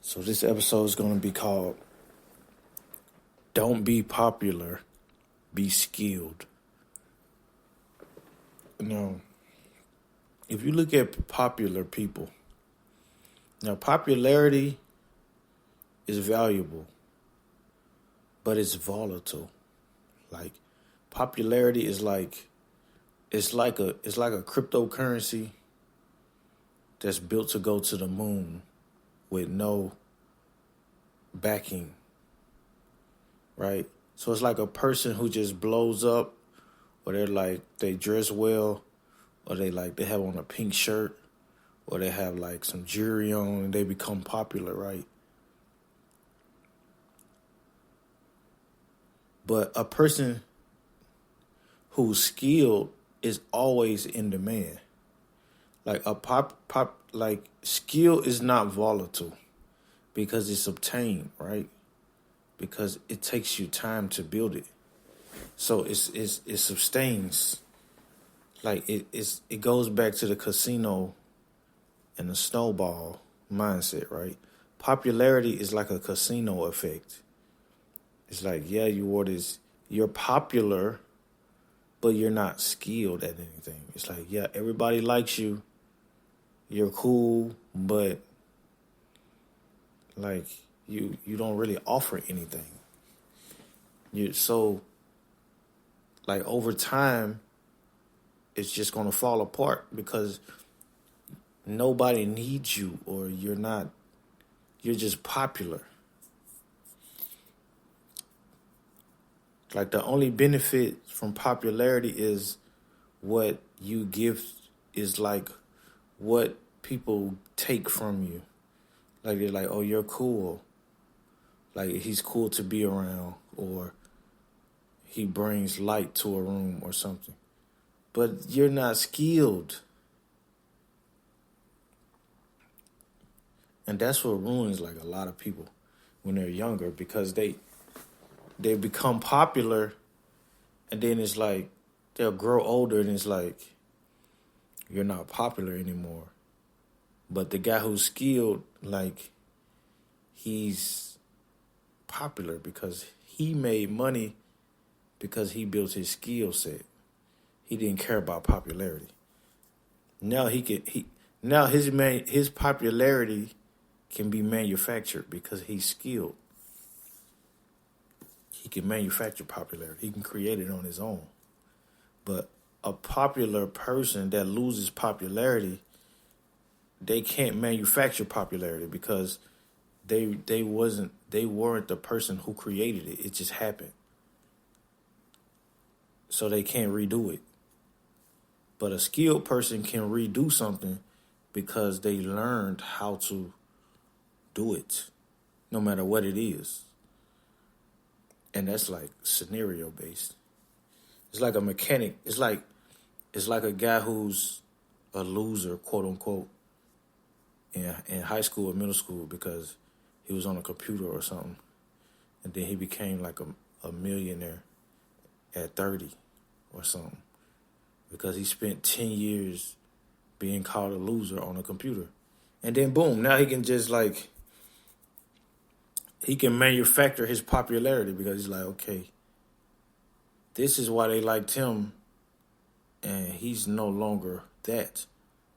So this episode is going to be called Don't Be Popular, Be Skilled. Now, if you look at popular people, now popularity is valuable, but it's volatile. Like popularity is it's like a cryptocurrency that's built to go to the moon with no backing, right? So it's like a person who just blows up, or they dress well, or they have on a pink shirt, or they have like some jewelry on and they become popular, right? But a person who's skilled is always in demand. Like skill is not volatile because it's obtained, right? Because it takes you time to build it. So it sustains. Like it goes back to the casino and the snowball mindset, right? Popularity is like a casino effect. It's like, yeah, you're popular, but you're not skilled at anything. It's like, yeah, everybody likes you. You're cool, but like you don't really offer anything. Over time, it's just gonna fall apart because nobody needs you, or you're just popular. Like the only benefit from popularity is what you give, is like what people take from you. Like they're like, oh, you're cool. Like he's cool to be around, or he brings light to a room or something. But you're not skilled. And that's what ruins like a lot of people when they're younger, because they become popular, and then it's like they'll grow older and it's like you're not popular anymore. But the guy who's skilled, like he's popular because he made money because he built his skill set. He didn't care about popularity. Now his popularity can be manufactured because he's skilled. He can manufacture popularity. He can create it on his own. But a popular person that loses popularity, they can't manufacture popularity because they weren't the person who created it. It just happened. So they can't redo it. But a skilled person can redo something because they learned how to do it, no matter what it is. And that's like scenario based. It's like a mechanic. It's like a guy who's a loser, quote unquote, in high school or middle school because he was on a computer or something. And then he became like a millionaire at 30 or something because he spent 10 years being called a loser on a computer. And then boom, now he can just he can manufacture his popularity because he's like, okay, this is why they liked him, and he's no longer that.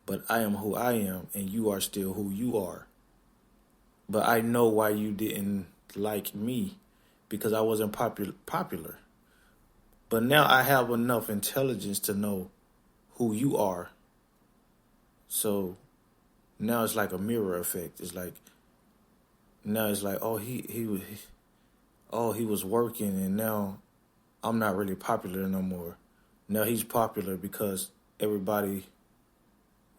But I am who I am, and you are still who you are. But I know why you didn't like me, because I wasn't popular. But now I have enough intelligence to know who you are. So now it's like a mirror effect. It's like, now it's like, oh, he was working, and now I'm not really popular no more. Now he's popular because everybody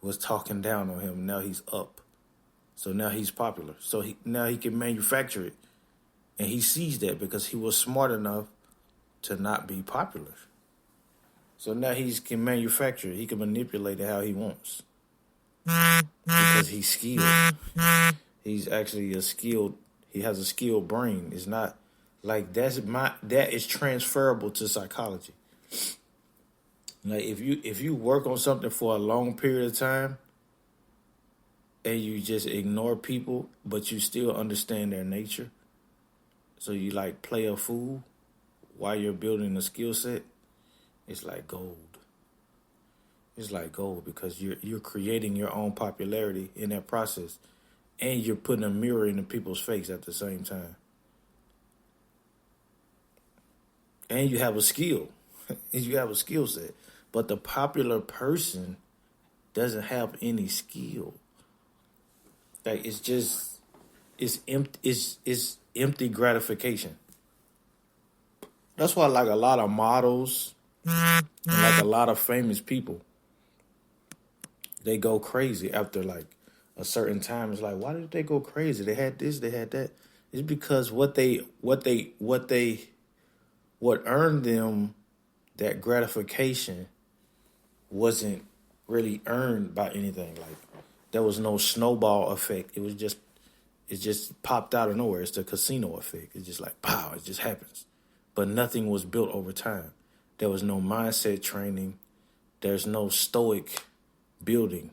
was talking down on him. Now he's up. So now he's popular. So now he can manufacture it. And he sees that because he was smart enough to not be popular. So now he can manufacture it. He can manipulate it how he wants. Because he's skilled. He's actually he has a skilled brain. It's not like that is transferable to psychology. Like if you work on something for a long period of time, and you just ignore people, but you still understand their nature. So you like play a fool while you're building a skill set. It's like gold. It's like gold because you're creating your own popularity in that process, and you're putting a mirror in the people's face at the same time. And you have a skill, you have a skill set. But the popular person doesn't have any skill. Like it's empty. It's empty gratification. That's why like a lot of models and like a lot of famous people, they go crazy after like a certain time. It's like, why did they go crazy? They had this, they had that. It's because what earned them that gratification wasn't really earned by anything. Like there was no snowball effect. It just popped out of nowhere. It's the casino effect. It's just like pow, it just happens. But nothing was built over time. There was no mindset training. There's no stoic building.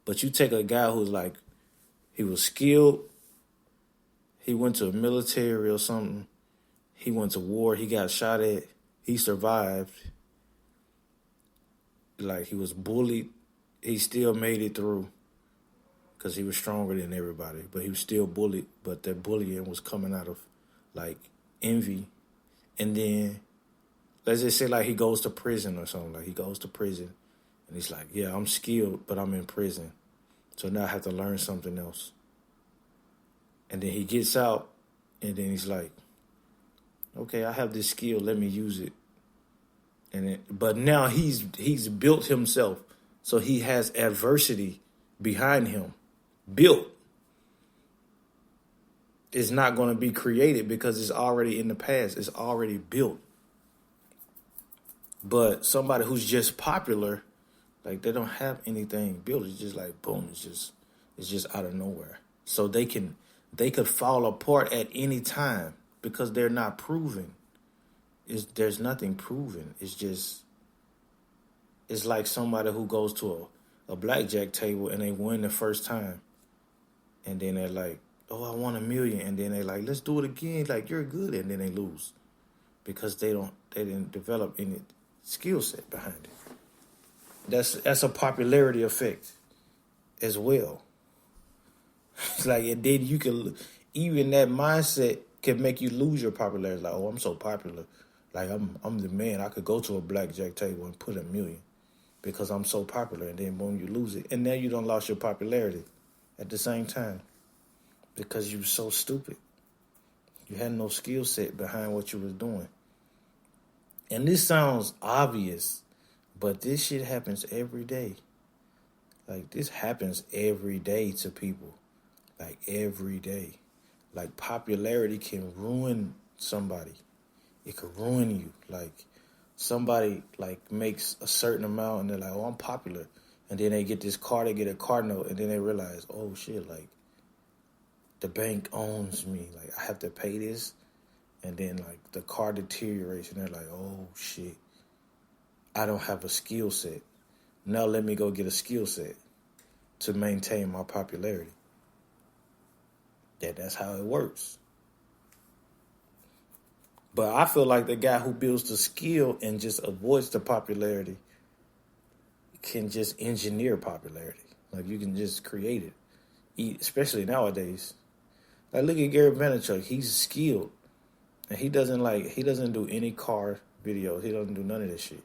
But you take a guy who's like, he was skilled, he went to a military or something, he went to war, he got shot at, he survived. Like he was bullied, he still made it through because he was stronger than everybody. But he was still bullied, but that bullying was coming out of like envy. And then let's just say like he goes to prison or something. Like he goes to prison and he's like, yeah, I'm skilled, but I'm in prison. So now I have to learn something else. And then he gets out and then he's like, okay, I have this skill, let me use it. But now he's built himself. So he has adversity behind him. Built. It's not going to be created because it's already in the past. It's already built. But somebody who's just popular, like they don't have anything built. It's just like boom. It's just out of nowhere. So they could fall apart at any time because they're not proven. There's nothing proven. It's like somebody who goes to a blackjack table and they win the first time, and then they're like, oh, I won $1 million, and then they're like, let's do it again. Like you're good, and then they lose because they didn't develop any skill set behind it. That's a popularity effect as well. It's like, and then you can, even that mindset can make you lose your popularity. Like, oh, I'm so popular. Like I'm the man. I could go to a blackjack table and put $1 million because I'm so popular, and then boom, you lose it. And now you done lost your popularity at the same time because you were so stupid. You had no skill set behind what you was doing. And this sounds obvious, but this shit happens every day. Like this happens every day to people. Like every day. Like popularity can ruin somebody. It could ruin you. Like somebody like makes a certain amount and they're like, oh, I'm popular. And then they get this car, they get a car note, and then they realize, oh shit, like the bank owns me. Like I have to pay this. And then like the car deteriorates and they're like, oh shit, I don't have a skill set. Now let me go get a skill set to maintain my popularity. That's how it works. But I feel like the guy who builds the skill and just avoids the popularity can just engineer popularity. Like you can just create it, especially nowadays. Like look at Gary Vaynerchuk. He's skilled, and he doesn't do any car videos. He doesn't do none of this shit.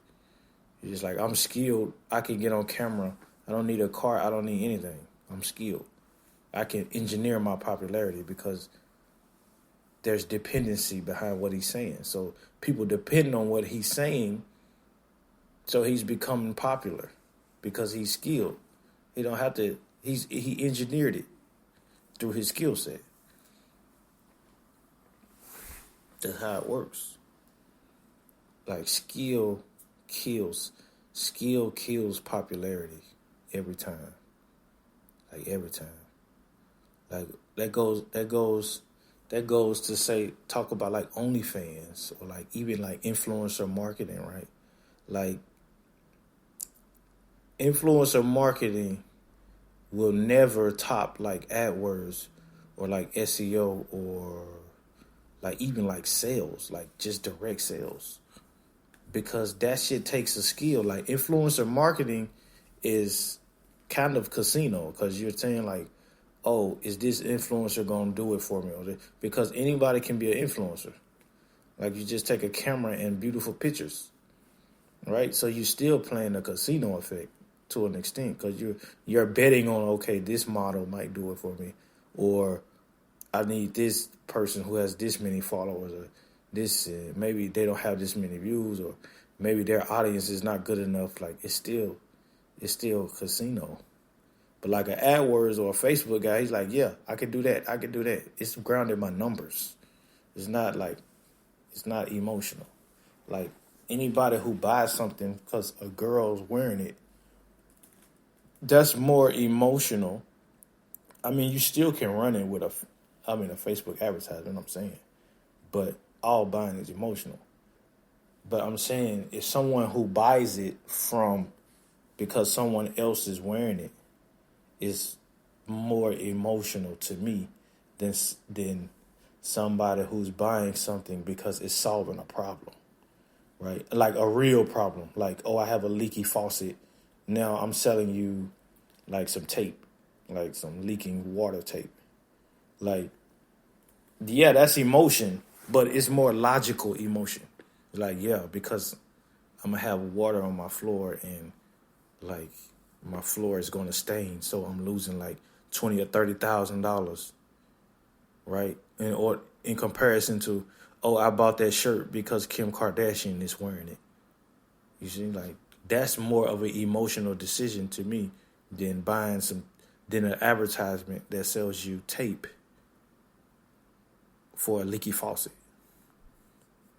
He's just like, I'm skilled. I can get on camera. I don't need a car. I don't need anything. I'm skilled. I can engineer my popularity because there's dependency behind what he's saying. So people depend on what he's saying. So he's becoming popular because he's skilled. He don't have to. He engineered it through his skill set. That's how it works. Like skill kills popularity every time. Like every time. Like that goes to say, talk about like OnlyFans or like even like influencer marketing, right? Like influencer marketing will never top like AdWords or like SEO or like even like sales, like just direct sales. Because that shit takes a skill. Like influencer marketing is kind of casino because you're saying like, oh, is this influencer going to do it for me? Because anybody can be an influencer. Like you just take a camera and beautiful pictures, right? So you're still playing the casino effect to an extent because you're betting on, okay, this model might do it for me, or I need this person who has this many followers, or this maybe they don't have this many views, or maybe their audience is not good enough. Like it's still casino. But like an AdWords or a Facebook guy, he's like, yeah, I can do that. I can do that. It's grounded in my numbers. It's not emotional. Like anybody who buys something because a girl's wearing it, that's more emotional. I mean, you still can run it with a Facebook advertisement, I'm saying. But all buying is emotional. But I'm saying if someone who buys it because someone else is wearing it is more emotional to me than somebody who's buying something because it's solving a problem, right? Like a real problem. Like, oh, I have a leaky faucet. Now I'm selling you like some tape, like some leaking water tape. Like, yeah, that's emotion, but it's more logical emotion. Like, yeah, because I'm gonna have water on my floor and like my floor is gonna stain, so I'm losing like $20,000 or $30,000, right? Or in comparison to, oh, I bought that shirt because Kim Kardashian is wearing it. You see, like that's more of an emotional decision to me than than an advertisement that sells you tape for a leaky faucet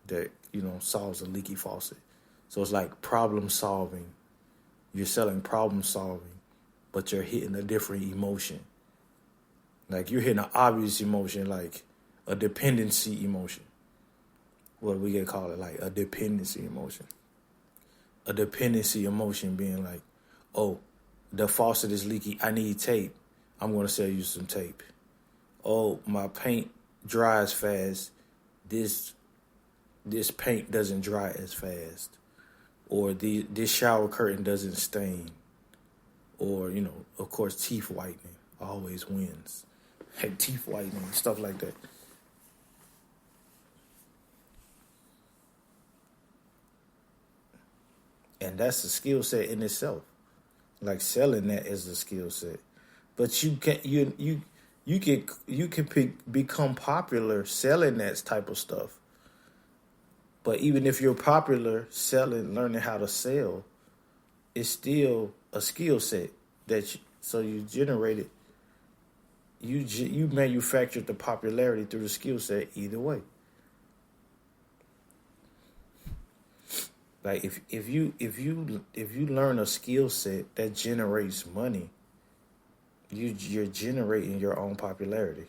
that, solves a leaky faucet. So it's like problem solving. You're selling problem solving, but you're hitting a different emotion. Like you're hitting an obvious emotion, like a dependency emotion. What we can call it, like a dependency emotion. A dependency emotion being like, oh, the faucet is leaky. I need tape. I'm going to sell you some tape. Oh, my paint dries fast. This paint doesn't dry as fast. Or this shower curtain doesn't stain. Or, of course, teeth whitening always wins. Hey, teeth whitening, stuff like that. And that's a skill set in itself. Like selling that is a skill set. But you can become popular selling that type of stuff. But even if you're popular learning how to sell, it's still a skill set so you generated. You manufactured the popularity through the skill set either way. Like if you learn a skill set that generates money, you're generating your own popularity.